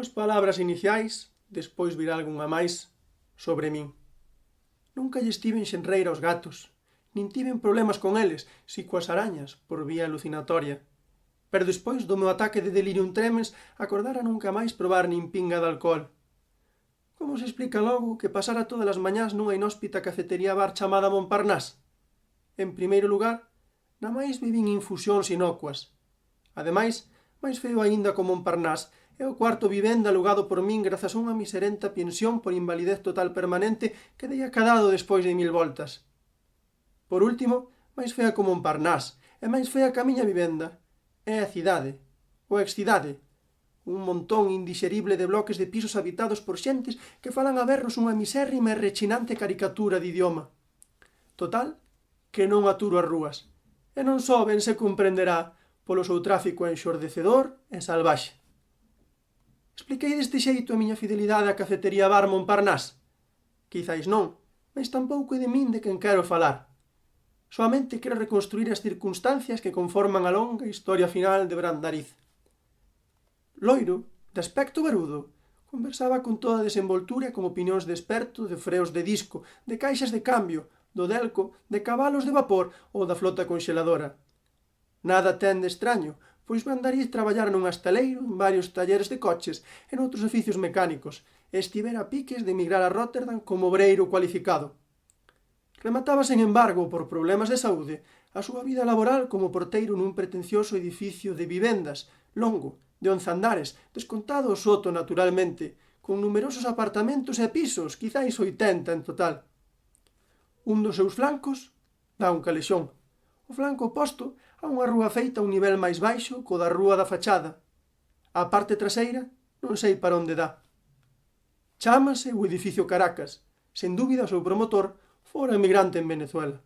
Dúas palabras iniciais, despois virá algunha máis, sobre min. Nunca lle estiven xenreira aos gatos, nin tiven problemas con eles, si coas arañas, por vía alucinatoria. Pero despois do meu ataque de delirium tremens, acordara nunca máis probar nin pinga de alcohol. Como se explica logo que pasara todas as mañás nunha inhóspita cafetería bar chamada Montparnasse? En primeiro lugar, na máis bebín infusións inocuas. Ademais, máis feo aínda co Montparnasse, é o cuarto vivenda alugado por min grazas a unha miserenta pensión por invalidez total permanente que dei acadado despois de 1000 voltas. Por último, máis fea co Montparnasse, e máis fea que a miña vivenda. É a cidade, ou excidade, un montón indixerible de bloques de pisos habitados por xentes que falan a berros unha misérrima e rechinante caricatura de idioma. Total, que non aturo as rúas, e non só ben se comprenderá polo seu tráfico enxordecedor e salvaxe. Expliquei deste xeito a miña fidelidade á cafetería bar Montparnasse? Quizáis non, mas tampouco é de min de quen quero falar. Soamente quero reconstruir as circunstancias que conforman a longa historia final de Brandariz. Loiro, de aspecto barudo, conversaba con toda a desenvoltura e con opinións de experto de freos de disco, de caixas de cambio, do delco, de cabalos de vapor ou da flota conxeladora. Nada ten de extraño, pois Brandariz traballara nun astaleiro, en varios talleres de coches e noutros oficios mecánicos, e estivera a piques de emigrar a Róterdam como obreiro cualificado. Remataba, sen embargo, por problemas de saúde, a súa vida laboral como porteiro nun pretencioso edificio de vivendas, longo, de 11 andares, descontado o soto naturalmente, con numerosos apartamentos e pisos, quizáis 80 en total. Un dos seus flancos dá un calexón. O flanco oposto a unha rúa feita a un nivel máis baixo co da rúa da fachada. A parte traseira non sei para onde dá. Chámase o edificio Caracas. Sen dúbida o seu promotor fora emigrante en Venezuela.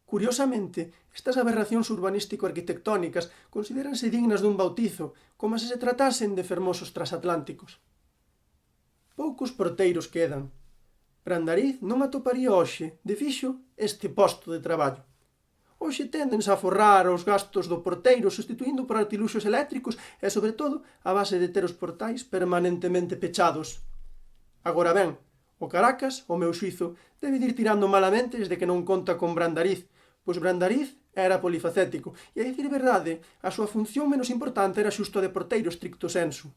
Curiosamente, estas aberracións urbanístico-arquitectónicas considéranse dignas dun bautizo, como se tratasen de fermosos transatlánticos. Poucos porteiros quedan. Brandariz non atoparía hoxe, de fixo, este posto de traballo. Hoxe tendense a forrar os gastos do porteiro sustituindo por artiluxos eléctricos e, sobre todo, a base de ter os portais permanentemente pechados. Agora ben, o Caracas, o meu xuizo, debe ir tirando malamente desde que non conta con Brandariz, pois Brandariz era polifacético e, a dicir verdade, a súa función menos importante era xusto a de porteiro estricto sensu.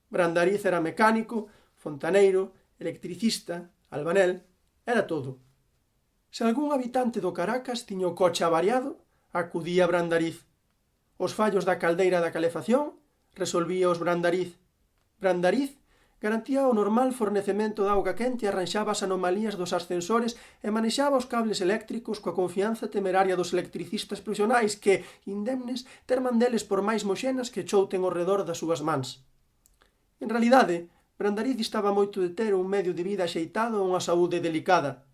Brandariz era mecánico, fontaneiro, electricista, albanel, era todo. Se algún habitante do Caracas tiña o coche avariado, acudía a Brandariz. Os fallos da caldeira da calefacción resolvía os Brandariz. Brandariz garantía o normal fornecemento de auga quente e arranxaba as anomalías dos ascensores e manexaba os cables eléctricos coa confianza temeraria dos electricistas profesionais que, indemnes, terman deles por máis moxenas que chouten ao redor das súas mans. En realidade, Brandariz distaba moito de ter un medio de vida axeitado e unha saúde delicada.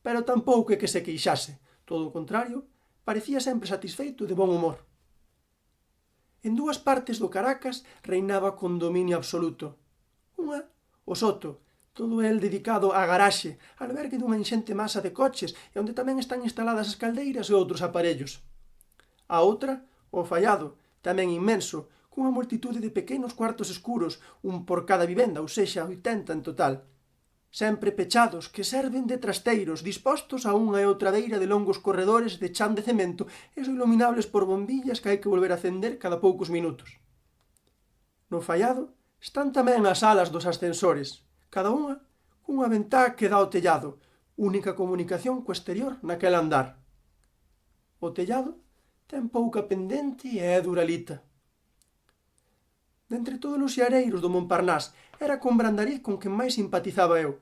Pero tampouco é que se queixase, todo o contrario, parecía sempre satisfeito e de bon humor. En dúas partes do Caracas reinaba condominio absoluto. Unha, o Soto, todo el dedicado á garaxe, albergue dunha enxente masa de coches e onde tamén están instaladas as caldeiras e outros aparellos. A outra, o Fallado, tamén inmenso, cunha multitude de pequenos cuartos escuros, un por cada vivenda, ou sexa, 80 en total. Sempre pechados, que serven de trasteiros, dispostos a unha e outra beira de longos corredores de chan de cemento e iluminables por bombillas que hai que volver a acender cada poucos minutos. No Fallado están tamén as salas dos ascensores, cada unha cunha ventá que dá ao tellado, única comunicación co exterior naquel andar. O tellado ten pouca pendente e é duralita. Dentre todos os xareiros do Montparnasse, era con Brandariz con quen máis simpatizaba eu.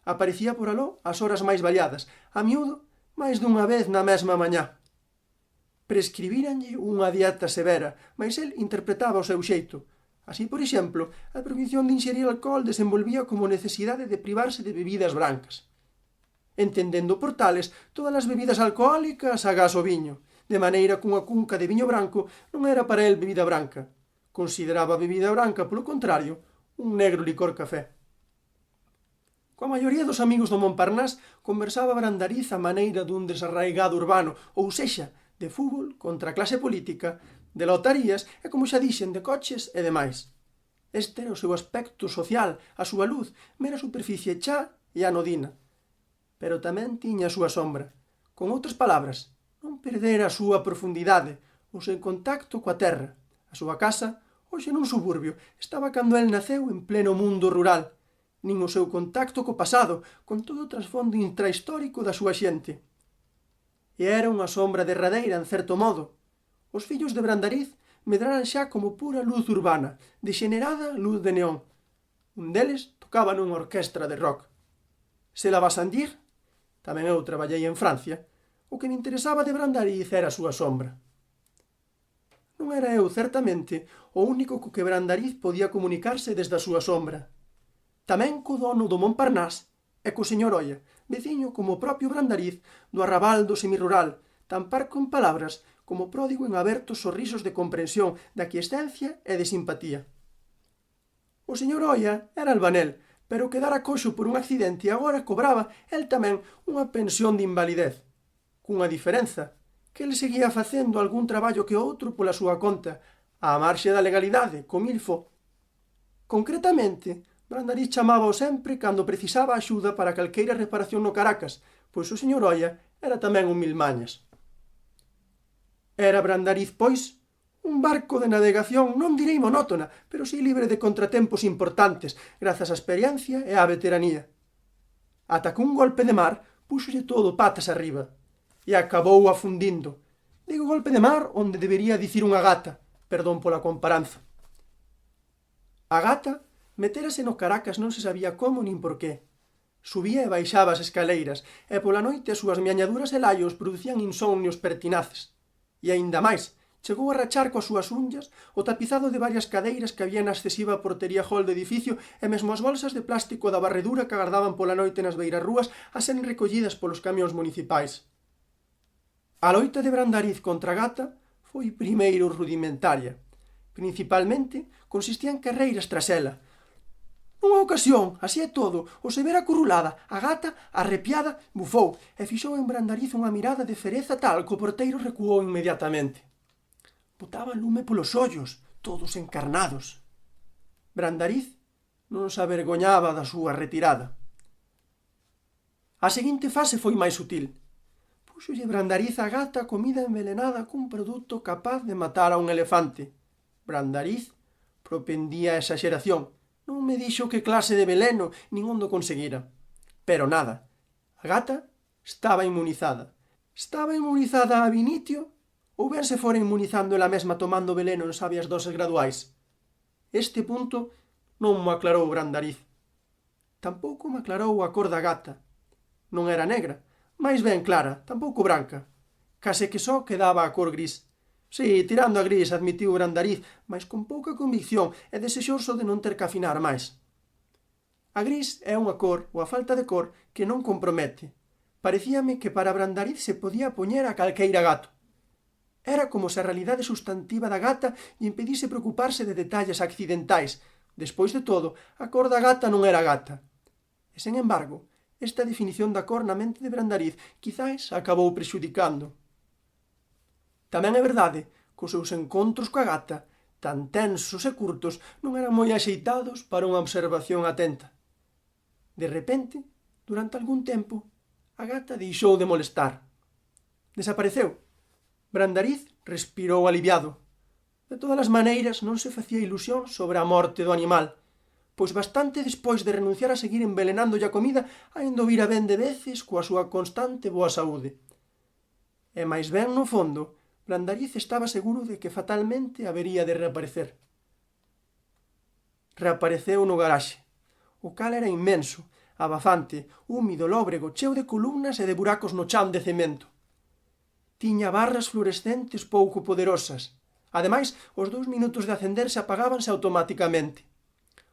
Aparecía por aló as horas máis variadas, a miúdo máis dunha vez na mesma mañá. Prescribíranlle unha dieta severa, mas el interpretaba o seu xeito. Así, por exemplo, a prohibición de inxerir alcohol desenvolvía como necesidade de privarse de bebidas brancas. Entendendo por tales todas as bebidas alcohólicas agás o viño, de maneira que unha cunca de viño branco non era para el bebida branca. Consideraba a bebida branca, polo contrario, un negro licor café. Coa maioría dos amigos do Montparnasse conversaba Brandariz a maneira dun desarraigado urbano, ou sexa, de fútbol contra a clase política, de lotarías e, como xa dixen, de coches e demais. Este era o seu aspecto social, a súa luz, mera superficie chá e anodina. Pero tamén tiña a súa sombra. Con outras palabras, non perdera a súa profundidade, o seu contacto coa terra. A súa casa, hoxe nun suburbio, estaba cando el naceu en pleno mundo rural, nin o seu contacto co pasado, con todo o trasfondo intrahistórico da súa xente. E era unha sombra derradeira, en certo modo. Os fillos de Brandariz medraran xa como pura luz urbana, dexenerada luz de neón. Un deles tocaba nunha orquestra de rock. Se la Basandir, tamén eu traballei en Francia, o que me interesaba de Brandariz era a súa sombra. Non era eu, certamente, o único co que Brandariz podía comunicarse desde a súa sombra. Tamén co dono do Montparnasse e co señor Oia, veciño como o propio Brandariz do arrabal do semirural, tan parco en palabras como pródigo en abertos sorrisos de comprensión, de aquiescencia e de simpatía. O señor Oia era albanel, pero quedara coxo por un accidente e agora cobraba el tamén unha pensión de invalidez, cunha diferenza, que ele seguía facendo algún traballo que outro pola súa conta, á marxe da legalidade, co milfo. Concretamente, Brandariz chamábao sempre cando precisaba axuda para calqueira reparación no Caracas, pois o señor Oia era tamén un milmañas. Era Brandariz, pois, un barco de navegación non direi monótona, pero si libre de contratempos importantes, grazas á experiencia e á veteranía. Ata que un golpe de mar púxolle todo patas arriba e acabou afundindo. Digo golpe de mar onde debería dicir unha gata, perdón pola comparanza. A gata metérase no Caracas non se sabía como nin por qué. Subía e baixaba as escaleiras, e pola noite as súas miañaduras e laios producían insomnios pertinaces. E aínda máis, chegou a rachar coas súas unllas o tapizado de varias cadeiras que había na excesiva portería hall do edificio e mesmo as bolsas de plástico da barredura que agardaban pola noite nas beirarrúas a seren recollidas polos camións municipais. A loita de Brandariz contra a gata foi primeiro rudimentaria. Principalmente consistía en carreiras tras ela. Nunha ocasión, así é todo, o se vera acurrulada, a gata, arrepiada, bufou e fixou en Brandariz unha mirada de fereza tal que o porteiro recuou inmediatamente. Botaba lume polos ollos, todos encarnados. Brandariz non se avergoñaba da súa retirada. A seguinte fase foi máis sutil. Púxolle Brandariz a gata comida envenenada cun produto capaz de matar a un elefante. Brandariz propendía a exageración. Non me dixo que clase de veleno nin onde conseguira. Pero nada. A gata estaba inmunizada. Estaba inmunizada a vinitio ou ben se fora inmunizando ela mesma tomando veleno en sabias doses graduais. Este punto non mo aclarou Brandariz. Tampouco me aclarou a cor da gata. Non era negra, máis ben clara, tampouco branca. Case que só quedaba a cor gris. Si, tirando a gris, admitiu Brandariz, mas con pouca convicción e desexoso de non ter que afinar máis. A gris é unha cor, ou a falta de cor, que non compromete. Parecíame que para Brandariz se podía poñer a calqueira gato. Era como se a realidade sustantiva da gata lle impedise preocuparse de detalles accidentais. Despois de todo, a cor da gata non era gata. E, sen embargo, esta definición da cor na mente de Brandariz quizás acabou prexudicando. Tamén é verdade que os seus encontros coa gata, tan tensos e curtos, non eran moi axeitados para unha observación atenta. De repente, durante algún tempo, a gata deixou de molestar. Desapareceu. Brandariz respirou aliviado. De todas as maneiras, non se facía ilusión sobre a morte do animal, pois bastante despois de renunciar a seguir envenenándolle a comida, aínda o vira ben de veces coa súa constante boa saúde. E máis ben no fondo, Brandariz estaba seguro de que fatalmente habería de reaparecer. Reapareceu no garaxe. O cal era inmenso, abafante, húmido, lóbrego, cheo de columnas e de buracos no chan de cemento. Tiña barras fluorescentes pouco poderosas. Ademais, os 2 minutos de acenderse apagábanse automáticamente.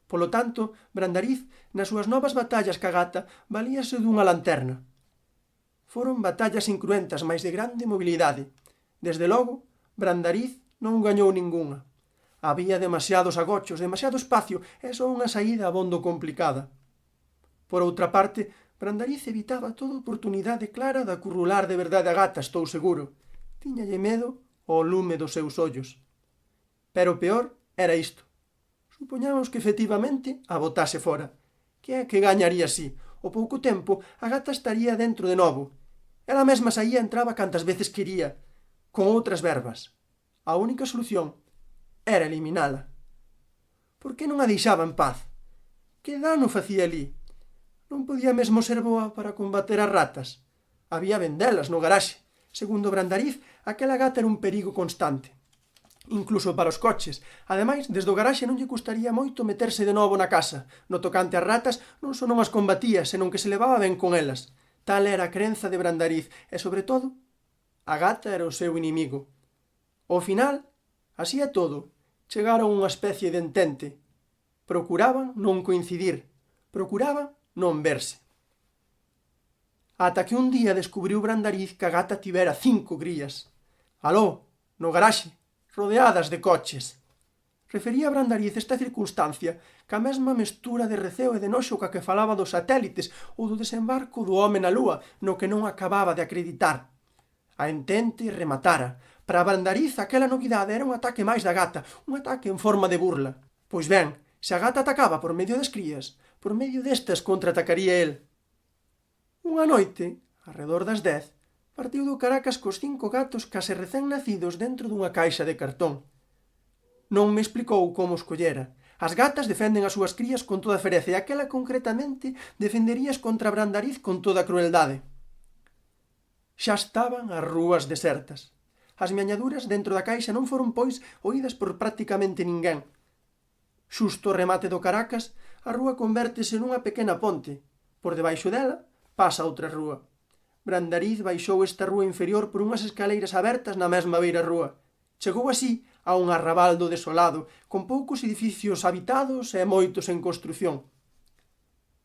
Polo tanto, Brandariz, nas súas novas batallas ca gata, valíase dunha lanterna. Foron batallas incruentas, mais de grande mobilidade. Desde logo, Brandariz non gañou ningunha. Había demasiados agochos, demasiado espacio e só unha saída abondo complicada. Por outra parte, Brandariz evitaba toda oportunidade clara de acurrular de verdade a gata, estou seguro. Tiñalle medo ao lume dos seus ollos. Pero o peor era isto. Supoñamos que efectivamente a botase fora. Que é que gañaría así? Ao pouco tempo, a gata estaría dentro de novo. Ela mesma saía e entraba cantas veces quería, con outras verbas. A única solución era eliminala. Por que non a deixaba en paz? Que dano facía ali? Non podía mesmo ser boa para combater as ratas? Había vendelas no garaxe. Segundo Brandariz, aquela gata era un perigo constante. Incluso para os coches. Ademais, desde o garaxe non lle custaría moito meterse de novo na casa. No tocante ás ratas, non só non as combatía, senón que se levaba ben con elas. Tal era a crenza de Brandariz, e, sobre todo, a gata era o seu inimigo. Ao final, así é todo, chegaron a unha especie de entente. Procuraban non coincidir, procuraban non verse. Ata que un día descubriu Brandariz que a gata tivera 5 crías. Aló, no garaxe, rodeadas de coches. Refería a Brandariz esta circunstancia ca mesma mestura de receo e de noxo ca que falaba dos satélites ou do desembarco do home na lúa, no que non acababa de acreditar. A entente rematara. Para Brandariz aquela novidade era un ataque máis da gata, un ataque en forma de burla. Pois ben, se a gata atacaba por medio das crías, por medio destas contraatacaría el. Unha noite, arredor das 10, partiu do Caracas cos 5 gatos case recén nacidos dentro dunha caixa de cartón. Non me explicou como os collera. As gatas defenden as súas crías con toda fereza e aquela concretamente defenderías contra Brandariz con toda crueldade. Xa estaban as rúas desertas. As miañaduras dentro da caixa non foron, pois, oídas por prácticamente ninguén. Xusto ao remate do Caracas, a rúa convértese nunha pequena ponte. Por debaixo dela pasa outra rúa. Brandariz baixou esta rúa inferior por unhas escaleiras abertas na mesma beira rúa. Chegou así a un arrabaldo desolado, con poucos edificios habitados e moitos en construción.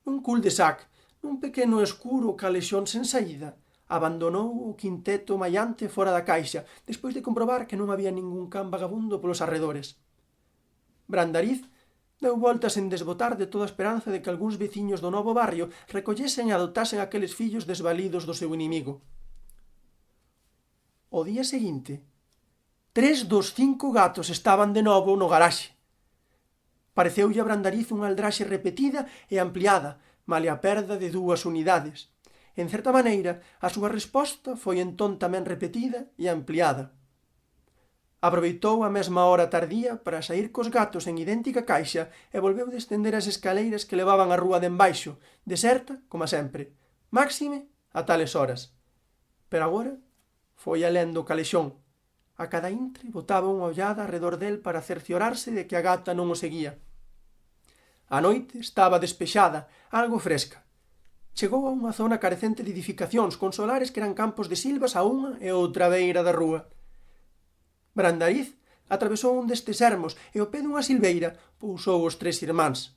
Un cul-de-sac, nun pequeno escuro calexón sen saída, abandonou o quinteto maiante fora da caixa, despois de comprobar que non había ningún can vagabundo polos arredores. Brandariz deu voltas en desbotar de toda a esperanza de que algúns veciños do novo barrio recollesen e adotasen aqueles fillos desvalidos do seu inimigo. O día seguinte, 3 dos 5 gatos estaban de novo no garaxe. Pareceulle a Brandariz unha aldraxe repetida e ampliada, malia a perda de 2 unidades. En certa maneira, a súa resposta foi entón tamén repetida e ampliada. Aproveitou a mesma hora tardía para saír cos gatos en idéntica caixa e volveu descender as escaleiras que levaban á rúa de embaixo, deserta, como sempre, máxime a tales horas. Pero agora foi alén do calexón. A cada intre botaba unha ollada arredor del para cerciorarse de que a gata non o seguía. A noite estaba despexada, algo fresca. Chegou a unha zona carecente de edificacións, con solares que eran campos de silvas a unha e outra beira da rúa. Brandariz atravesou un destes ermos e ao pé dunha silveira pousou os 3 irmáns.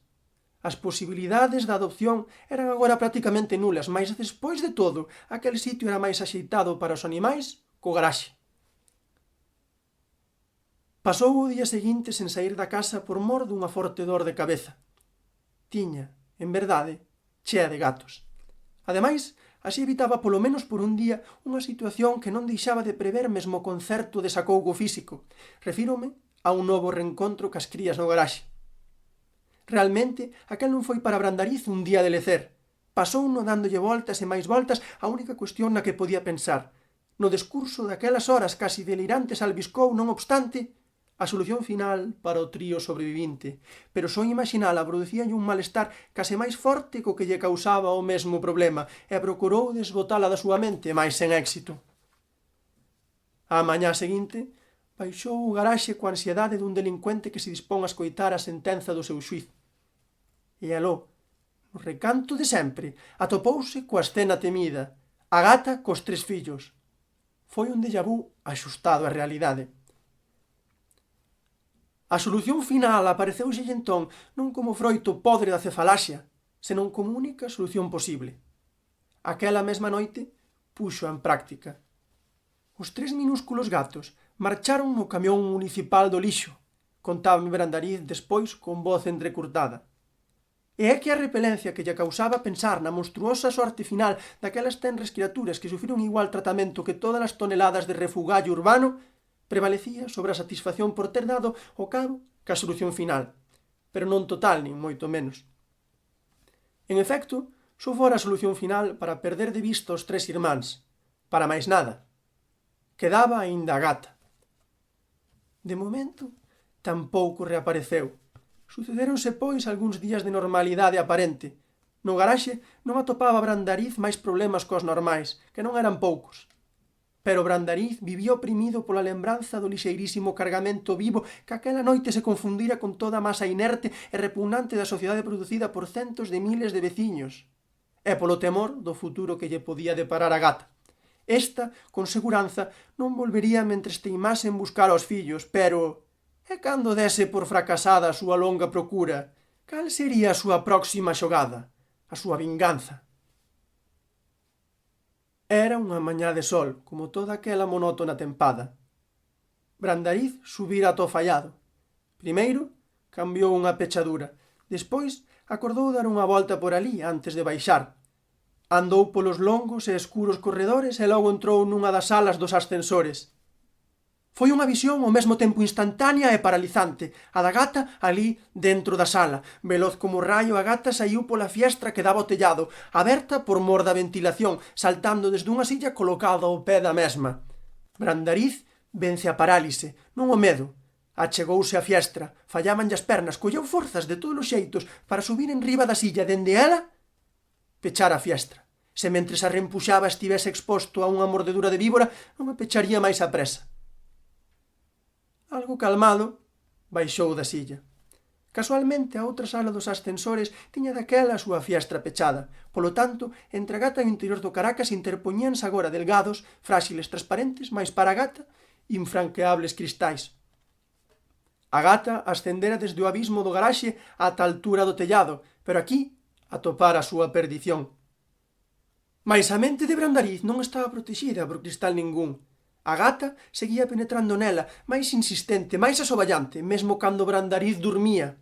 As posibilidades da adopción eran agora prácticamente nulas, mas despois de todo, aquel sitio era máis axeitado para os animais co garaxe. Pasou o día seguinte sen saír da casa por mor dunha forte dor de cabeza. Tiña, en verdade, chea de gatos. Ademais, así evitaba polo menos por un día unha situación que non deixaba de prever mesmo con certo desacougo físico. Refírome a un novo reencontro cas crías no garaxe. Realmente, aquel non foi para Brandariz un día de lecer. Pasouno dándolle voltas e máis voltas a única cuestión na que podía pensar. No discurso daquelas horas casi delirantes albiscou, non obstante, a solución final para o trío sobrevivinte, pero só imaginala producíalle un malestar case máis forte co que lle causaba o mesmo problema e procurou desbotala da súa mente, mais sen éxito. A mañá seguinte, baixou o garaxe coa ansiedade dun delincuente que se dispón a escoitar a sentenza do seu xuízo. E aló, no recanto de sempre, atopouse coa escena temida, a gata cos 3 fillos. Foi un déjà vu axustado á realidade. A solución final apareceuselle entón non como froito podre da cefalaxia, senón como única solución posible. Aquela mesma noite puxo en práctica. Os 3 minúsculos gatos marcharon no camión municipal do lixo, contábame Brandariz despois con voz entrecurtada. E é que a repelencia que lle causaba pensar na monstruosa sorte final daquelas tenres criaturas que sufriron igual tratamento que todas as toneladas de refugallo urbano prevalecía sobre a satisfacción por ter dado ao cabo ca solución final. pero non total, nin moito menos. En efecto, só fora a solución final para perder de vista os tres irmáns. Para máis nada. Quedaba aínda a gata. De momento, tampouco reapareceu. Sucedéronse, pois, algúns días de normalidade aparente. No garaxe non atopaba Brandariz máis problemas cos normais, que non eran poucos. Pero Brandariz vivía oprimido pola lembranza do lixeirísimo cargamento vivo que aquela noite se confundira con toda a masa inerte e repugnante da sociedade producida por centos de miles de veciños. E polo temor do futuro que lle podía deparar a gata. Esta, con seguranza, non volvería mentres teimase en buscar aos fillos, pero... E cando dese por fracasada a súa longa procura, cal sería a súa próxima xogada? A súa vinganza? Era unha mañá de sol, como toda aquela monótona tempada. Brandariz subira ata o fallado. Primeiro, cambiou unha pechadura. Despois, acordou dar unha volta por alí antes de baixar. Andou polos longos e escuros corredores e logo entrou nunha das salas dos ascensores. Foi unha visión ao mesmo tempo instantánea e paralizante. A da gata ali dentro da sala. Veloz como raio, a gata saiu pola fiestra que daba ao tellado, aberta por mor da ventilación, saltando desde unha silla colocada ao pé da mesma. Brandariz vence a parálise, non o medo. Achegouse á fiestra, fallamanlle as pernas, colleu forzas de todos os xeitos para subir enriba da silla dende ela pechar a fiestra. Se mentres a reempuxaba estivese exposto a unha mordedura de víbora, non a pecharía máis a presa. Algo calmado, baixou da silla. Casualmente, a outra sala dos ascensores tiña daquela a súa fiestra pechada. Polo tanto, entre a gata e o interior do Caracas interpoñíanse agora delgados, fráxiles transparentes, mais para a gata, infranqueables cristais. A gata ascendera desde o abismo do garaxe ata a altura do tellado, pero aquí atopara a súa perdición. Mais a mente de Brandariz non estaba protexida por cristal ningún. A gata seguía penetrando nela, máis insistente, máis asoballante, mesmo cando Brandariz dormía.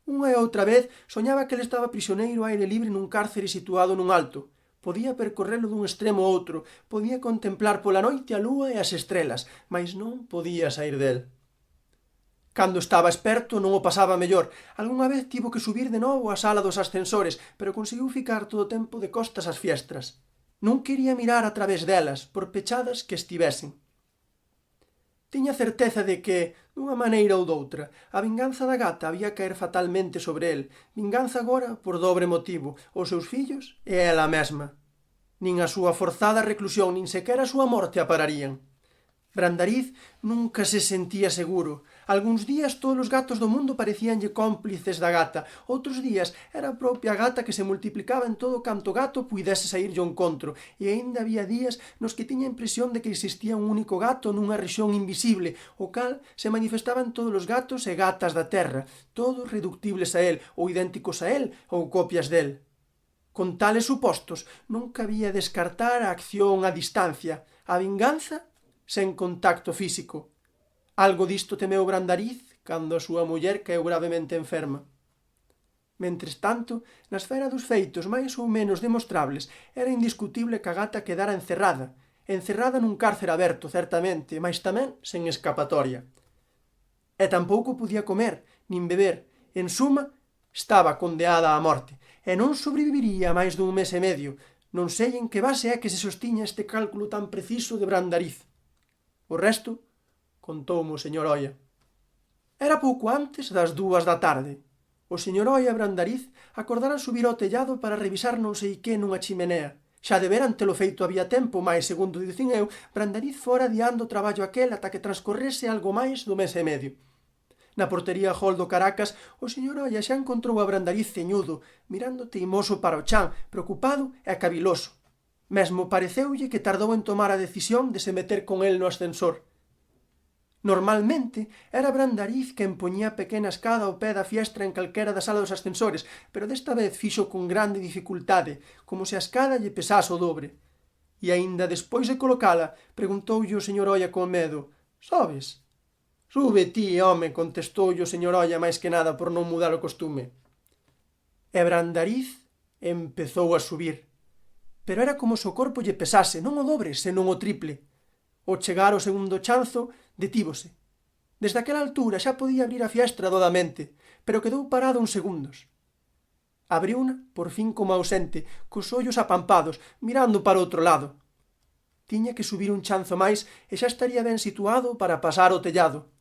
Unha e outra vez soñaba que ele estaba prisioneiro ao aire libre nun cárcere situado nun alto. Podía percorrelo dun extremo a outro, podía contemplar pola noite a lúa e as estrelas, mais non podía sair del. Cando estaba esperto non o pasaba mellor. Algunha vez tivo que subir de novo á sala dos ascensores, pero conseguiu ficar todo o tempo de costas ás fiestras. Non quería mirar a través delas, por pechadas que estivesen. Tiña certeza de que, dunha maneira ou doutra, a vinganza da gata había caer fatalmente sobre el, vinganza agora por dobre motivo, os seus fillos e ela mesma. Nin a súa forzada reclusión, nin sequera a súa morte a pararían. Brandariz nunca se sentía seguro. Algúns días todos os gatos do mundo parecíanlle cómplices da gata. Outros días era a propia gata que se multiplicaba en todo canto gato puidese saírlle ao encontro. E aínda había días nos que tiña a impresión de que existía un único gato nunha rexión invisible, o cal se manifestaba en todos os gatos e gatas da terra, todos reductibles a el, ou idénticos a el, ou copias del. Con tales supostos, non cabía descartar a acción a distancia, a vinganza sen contacto físico. Algo disto temeu Brandariz cando a súa muller caeu gravemente enferma. Mentres tanto, na esfera dos feitos máis ou menos demostrables, era indiscutible que a gata quedara encerrada nun cárcere aberto, certamente, mas tamén sen escapatoria. E tampouco podía comer, nin beber. En suma, estaba condeada á morte, e non sobreviviría máis dun mes e medio. Non sei en que base é que se sostiña este cálculo tan preciso de Brandariz. O resto contoumo o señor Oia. Era pouco antes das 2 da tarde. O señor Oia e Brandariz acordaran subir ao tellado para revisar non sei que nunha chimenea. Xa de veran telo feito había tempo, mas, segundo dicín eu, Brandariz fora adiando o traballo aquel ata que transcorrese algo máis do mes e medio. Na portería hall do Caracas, o señor Oia xa encontrou a Brandariz ceñudo, mirando teimoso para o chan, preocupado e caviloso. Mesmo pareceulle que tardou en tomar a decisión de se meter con el no ascensor. Normalmente era Brandariz quen poñía a pequena escada ao pé da fiestra en calquera da sala dos ascensores, pero desta vez fixo con grande dificultade, como se a escada lle pesase o dobre. E aínda despois de colocala, preguntoulle o señor Oia con medo: «Sobes?» «Sube ti, home», contestoulle o señor Oia máis que nada por non mudar o costume. E Brandariz empezou a subir. Pero era como se o corpo lle pesase, non o dobre, senón o triple. Ao chegar ao segundo chanzo, detívose. Desde aquela altura xa podía abrir a fiestra dodamente, pero quedou parado uns segundos. Abriuna, por fin como ausente, cos ollos apampados, mirando para outro lado. Tiña que subir un chanzo máis e xa estaría ben situado para pasar o tellado.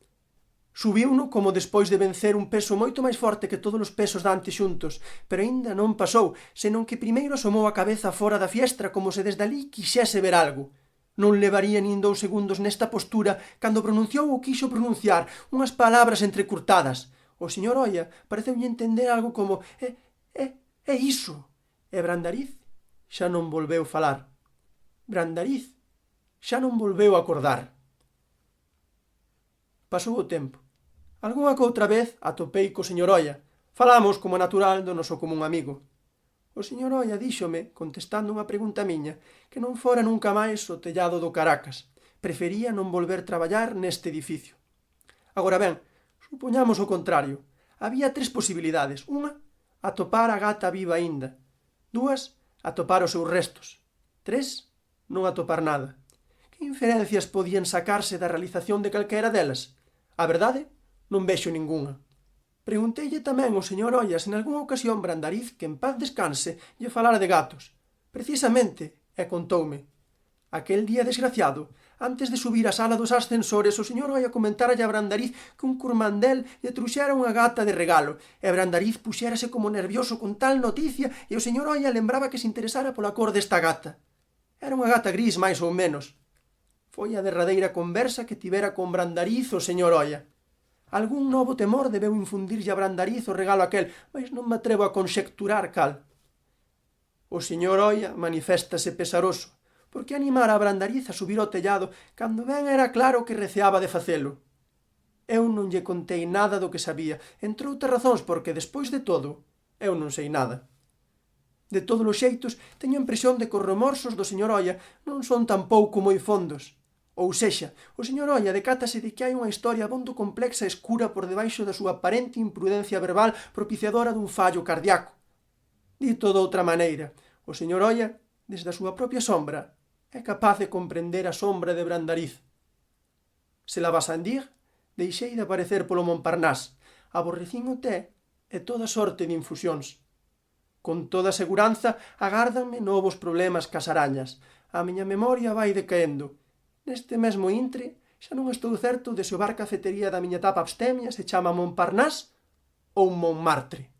Subiuno como despois de vencer un peso moito máis forte que todos os pesos dantes xuntos, pero aínda non pasou, senón que primeiro asomou a cabeza fora da fiestra como se desde ali quixese ver algo. Non levaría nin 2 segundos nesta postura cando pronunciou ou quixo pronunciar unhas palabras entrecurtadas. O señor Oia pareceulle entender algo como é iso. E Brandariz xa non volveu falar. Brandariz xa non volveu acordar. Pasou o tempo. Algunha que outra vez atopei co señor Oia. Falamos como natural do noso común amigo. O señor Oia díxome, contestando unha pregunta miña, que non fora nunca máis o tellado do Caracas. Prefería non volver traballar neste edificio. Agora ben, supoñamos o contrario. Había 3 posibilidades. Unha, atopar a gata viva aínda. 2, atopar os seus restos. 3, non atopar nada. Que inferencias podían sacarse da realización de calquera delas? A verdade, non vexo ningunha. Pregunteille tamén ao señor Oia se nalgunha ocasión Brandariz, que en paz descanse, lle falara de gatos. Precisamente, e contoume. Aquel día desgraciado, antes de subir á sala dos ascensores, o señor Oia comentaralle a Brandariz que un curmandel lle truxera unha gata de regalo, e Brandariz puxérase como nervioso con tal noticia e o señor Oia lembraba que se interesara pola cor desta gata. Era unha gata gris, máis ou menos. Foi a derradeira conversa que tivera con Brandariz o señor Oia. Algún novo temor debeu infundirlle a Brandariz o regalo aquel, mas non me atrevo a conxecturar cal. O señor Oia maniféstase pesaroso, porque animara a Brandariz a subir ao tellado cando ben era claro que receaba de facelo. Eu non lle contei nada do que sabía, entre outras razóns porque, despois de todo, eu non sei nada. De todos os xeitos, teño a impresión de que os remorsos do señor Oia non son tampouco moi fondos. Ou sexa, o señor Oia decátase de que hai unha historia abondo complexa e escura por debaixo da súa aparente imprudencia verbal propiciadora dun fallo cardíaco. Dito doutra maneira, o señor Oia, desde a súa propia sombra, é capaz de comprender a sombra de Brandariz. Se la vas a andir, deixei de aparecer polo Montparnasse, aborrecín o té e toda sorte de infusións. Con toda seguranza agárdanme novos problemas cas arañas. A miña memoria vai decaendo. Neste mesmo intre, xa non estou certo de se o bar cafetería da miña etapa abstemia se chama Montparnasse ou Montmartre.